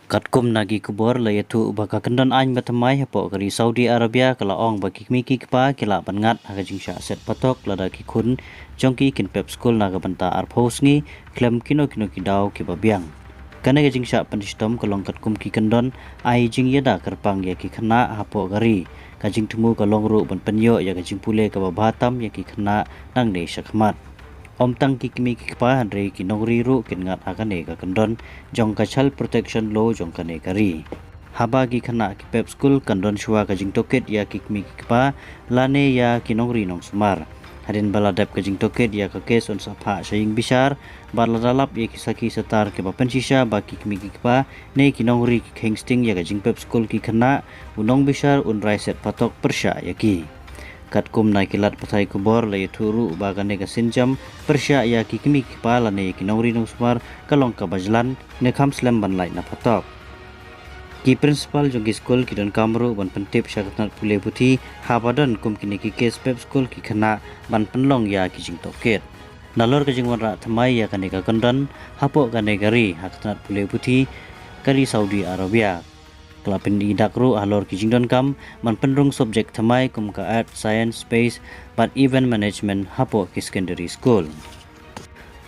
Katkum nagi kubor la yatu baka kendon any batamai hapo kari Saudi Arabia kala ong baki kmiki kpa kila bangat hagajing sha set patok lada ki kun jongki kin pep school naga banta arphos ngi klem kino ki daw ki babiang kana gajing sha pandistom kalong katkum ki kendon ai jing yada kerpang ya ki khana hapo gari kajing tumu kalong ru ban penyo ya kajing pule ka batam ya ki khana nang ne shakmat Om tang ki kimi ki pa handre ki nongri ru kin ngat akane ka kandon jong ka child protection law jong kane kari haba ki khana ki pep school kandon shwa ka jing toket ya ki kimi ki pa lane ya ki nongri nong smar hadin baladap ka jing toket ya ka kes on sapha saying bisar baladalap ya ki saki setar ke bapen sisa ba ki kimi ki pa ne ki nongri ki kengsting ya ka jing pep school ki khana unong bisar un raiset patok persya ya ki Katkum na kilat pasai kubor la yaturu bagane ka sinjam persya ya ki kimi kepala ne ki nongri nong smar kalong ka bajlan ne kham slam ban lai na patok ki principal jogi school ki don kamru ban pentip syakatnat pule puthi habadan kum kini ki kes pep school ki khana ban penlong ya ki jing toket nalor ka jing wanra thamai ya kane ka kondan hapo kane gari hakatnat pule puthi kari Saudi Arabia Kelapin di dakru alor kijingdon kam man penrung subjek thamai kum ka art science space but event management hapo ki secondary school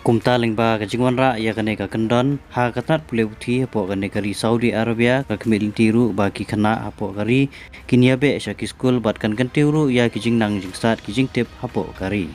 kumta lingba kajingwan ra ya kane ka kendon ha katat pule uthi hapo kane kari Saudi Arabia ka kemilin tiru ba ki khana hapo kari kinyabe sha ki school bat kan kan tiru ya kijing nang jing start kijing tip hapo kari